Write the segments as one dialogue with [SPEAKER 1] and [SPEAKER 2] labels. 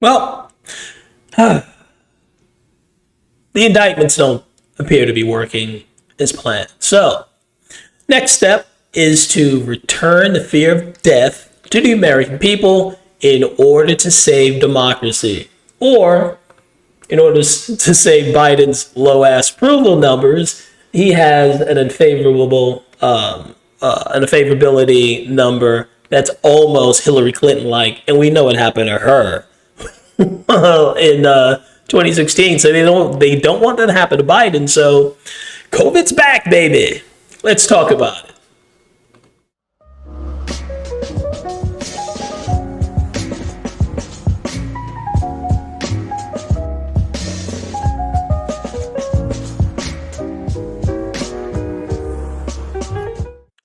[SPEAKER 1] Well, the indictments don't appear to be working as planned. So, next step is to return the fear of death to the American people in order to save democracy. Or, in order to save Biden's low ass approval numbers, he has an unfavorability number that's almost Hillary Clinton like, and we know what happened to her in 2016. So they don't want that to happen to Biden. So COVID's back, baby. Let's talk about it.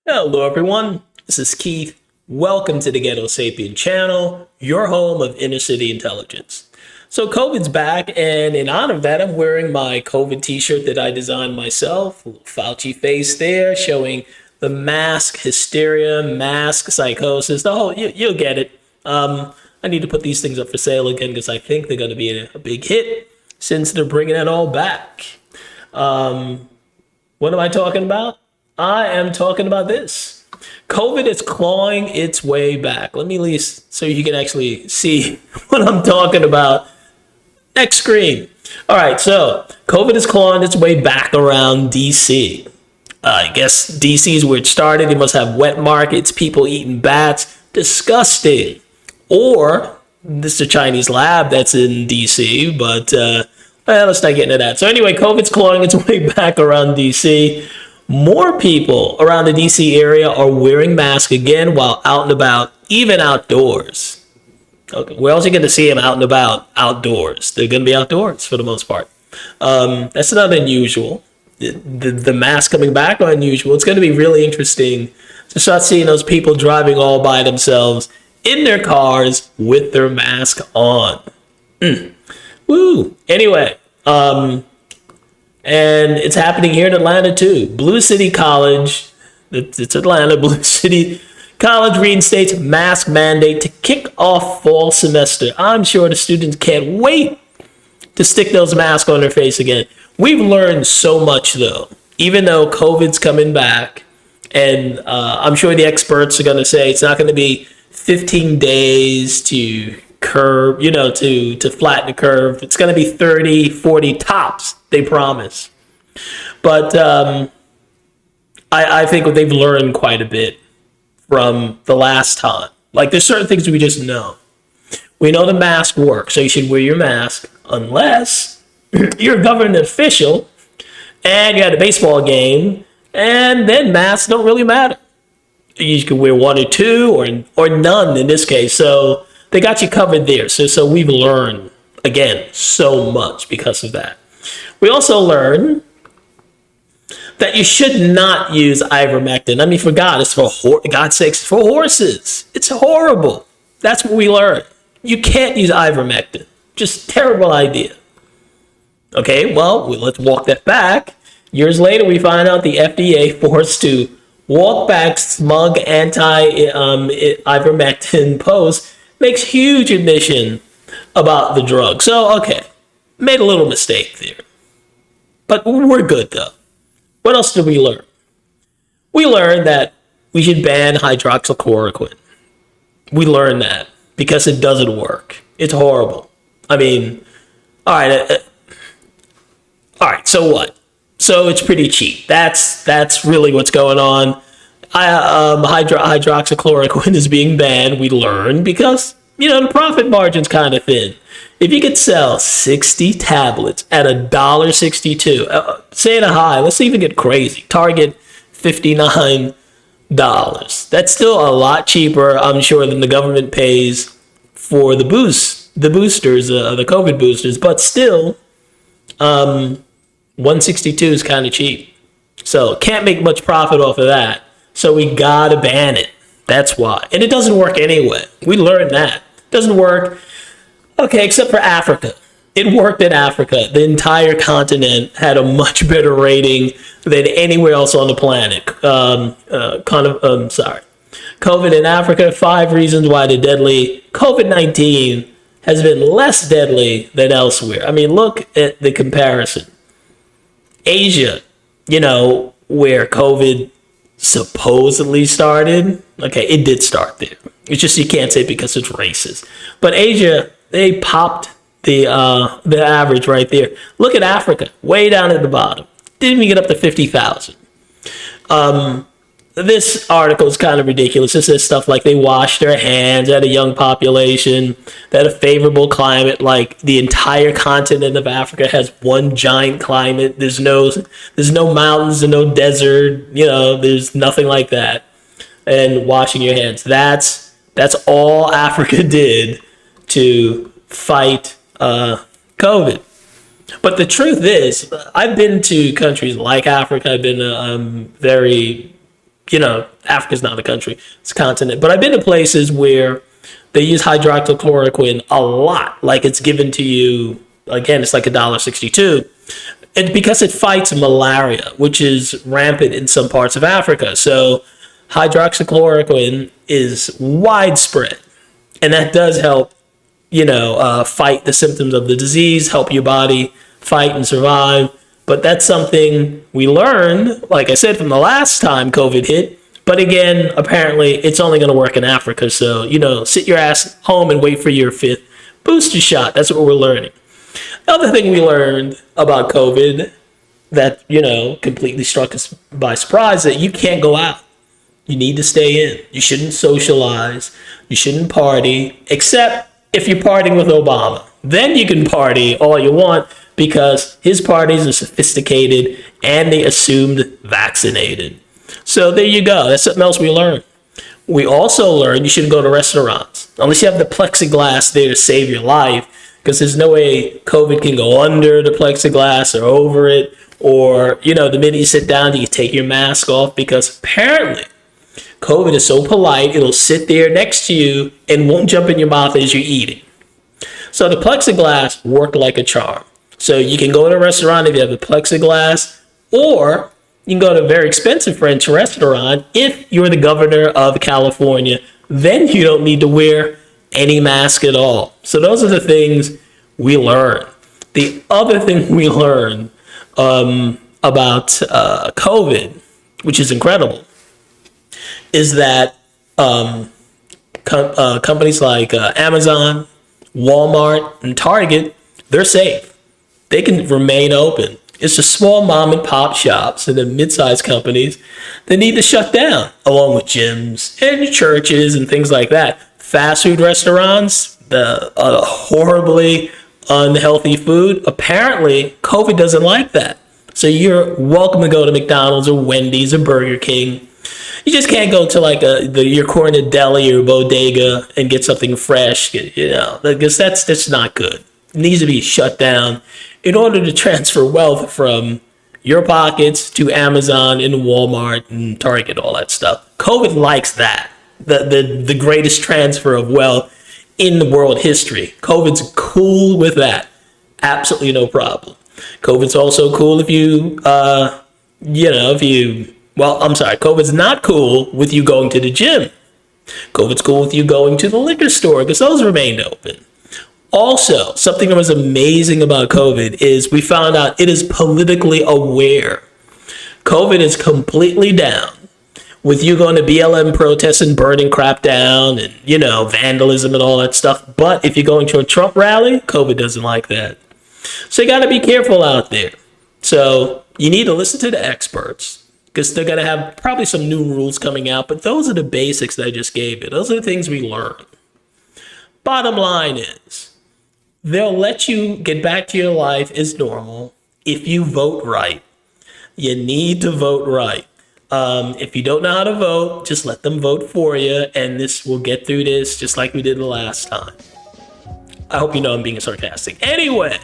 [SPEAKER 1] Hello, everyone. This is Keith. Welcome to the Ghetto Sapien channel, your home of inner city intelligence. So COVID's back, and in honor of that, I'm wearing my COVID t-shirt that I designed myself. A little Fauci face there, showing the mask hysteria, mask psychosis, the whole, you'll get it. I need to put these things up for sale again because I think they're going to be a big hit since they're bringing it all back. What am I talking about? I am talking about this. COVID is clawing its way back. Let me at least so you can actually see what I'm talking about. Next screen. All right, so COVID is clawing its way back around DC. I guess DC is where it started. It must have wet markets, people eating bats. Disgusting. Or this is a Chinese lab that's in DC, but let's not get into that. So anyway, COVID's clawing its way back around DC. More people around the DC area are wearing masks again while out and about, even outdoors. Okay, where else are you going to see them out and about outdoors? They're going to be outdoors for the most part. That's not unusual. The masks coming back are unusual. It's going to be really interesting to start seeing those people driving all by themselves in their cars with their mask on. Woo! Anyway, and it's happening here in Atlanta too. Blue City College, it's Atlanta, Blue City College reinstates mask mandate to kick off fall semester. I'm sure the students can't wait to stick those masks on their face again. We've learned so much though, even though COVID's coming back, and I'm sure the experts are going to say it's not going to be 15 days to curve, to flatten the curve. It's going to be 30, 40 tops, they promise. But I think they've learned quite a bit from the last time. Like, there's certain things we just know. We know the mask works, so you should wear your mask unless you're a government official and you're at a baseball game, and then masks don't really matter. You can wear one or two or none in this case. So they got you covered there. So we've learned, again, so much because of that. We also learned that you should not use ivermectin. I mean, for God, it's God's sakes, for horses. It's horrible. That's what we learned. You can't use ivermectin. Just terrible idea. Okay, well, let's walk that back. Years later, we find out the FDA forced to walk back smug anti-ivermectin posts makes huge admission about the drug. So, okay, made a little mistake there. But we're good, though. What else did we learn? We learned that we should ban hydroxychloroquine. We learned that because it doesn't work. It's horrible. I mean, all right, so what? So it's pretty cheap. That's really what's going on. Hydroxychloroquine is being banned, we learned, because, the profit margin's kind of thin. If you could sell 60 tablets at $1.62, say at a high, let's even get crazy, target $59. That's still a lot cheaper, I'm sure, than the government pays for the boosters, the COVID boosters, but still, 162 is kind of cheap. So can't make much profit off of that. So we gotta ban it. That's why. And it doesn't work anyway. We learned that. It doesn't work. Okay, except for Africa. It worked in Africa. The entire continent had a much better rating than anywhere else on the planet. COVID in Africa, 5 reasons why the deadly COVID-19 has been less deadly than elsewhere. I mean, look at the comparison. Asia, where COVID supposedly started. Okay, it did start there. It's just you can't say because it's racist. But Asia, they popped the average right there. Look at Africa, way down at the bottom. Didn't even get up to 50,000. This article is kind of ridiculous. It says stuff like they wash their hands at a young population, that a favorable climate, like the entire continent of Africa has one giant climate. There's no mountains and no desert. There's nothing like that. And washing your hands. That's all Africa did to fight COVID. But the truth is, I've been to countries like Africa. I've been very, Africa's not a country, it's a continent. But I've been to places where they use hydroxychloroquine a lot, like it's given to you. Again, it's like $1.62. And because it fights malaria, which is rampant in some parts of Africa. So hydroxychloroquine is widespread. And that does help, fight the symptoms of the disease, help your body fight and survive. But that's something we learned, like I said, from the last time COVID hit. But again, apparently it's only going to work in Africa. So, sit your ass home and wait for your 5th booster shot. That's what we're learning. The other thing we learned about COVID that, completely struck us by surprise, that you can't go out. You need to stay in. You shouldn't socialize. You shouldn't party, except if you're partying with Obama. Then you can party all you want because his parties are sophisticated and they assumed vaccinated. So there you go. That's something else we learned. We also learned you shouldn't go to restaurants unless you have the plexiglass there to save your life, because there's no way COVID can go under the plexiglass or over it, or, the minute you sit down, you take your mask off, because apparently COVID is so polite, it'll sit there next to you and won't jump in your mouth as you're eating. So the plexiglass worked like a charm. So you can go to a restaurant if you have the plexiglass, or you can go to a very expensive French restaurant if you're the governor of California. Then you don't need to wear any mask at all. So those are the things we learned. The other thing we learned about COVID, which is incredible, is that companies like Amazon, Walmart, and Target, they're safe. They can remain open. It's the small mom and pop shops and the mid-sized companies that need to shut down, along with gyms and churches and things like that. Fast food restaurants, the horribly unhealthy food, apparently COVID doesn't like that. So you're welcome to go to McDonald's or Wendy's or Burger King. You just can't go to your corner deli or bodega and get something fresh, because that's not good. It needs to be shut down in order to transfer wealth from your pockets to Amazon and Walmart and Target, all that stuff. COVID likes that, the greatest transfer of wealth in the world history. COVID's cool with that. Absolutely no problem. COVID's also cool COVID's not cool with you going to the gym. COVID's cool with you going to the liquor store because those remained open. Also, something that was amazing about COVID is we found out it is politically aware. COVID is completely down with you going to BLM protests and burning crap down and, vandalism and all that stuff. But if you're going to a Trump rally, COVID doesn't like that. So you got to be careful out there. So you need to listen to the experts, because they're going to have probably some new rules coming out. But those are the basics that I just gave you. Those are the things we learned. Bottom line is, they'll let you get back to your life as normal if you vote right. You need to vote right. If you don't know how to vote, just let them vote for you, and we'll get through this just like we did the last time. I hope you know I'm being sarcastic. Anyway,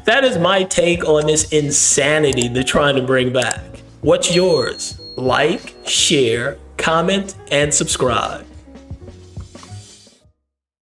[SPEAKER 1] that is my take on this insanity they're trying to bring back. What's yours? Like, share, comment, and subscribe.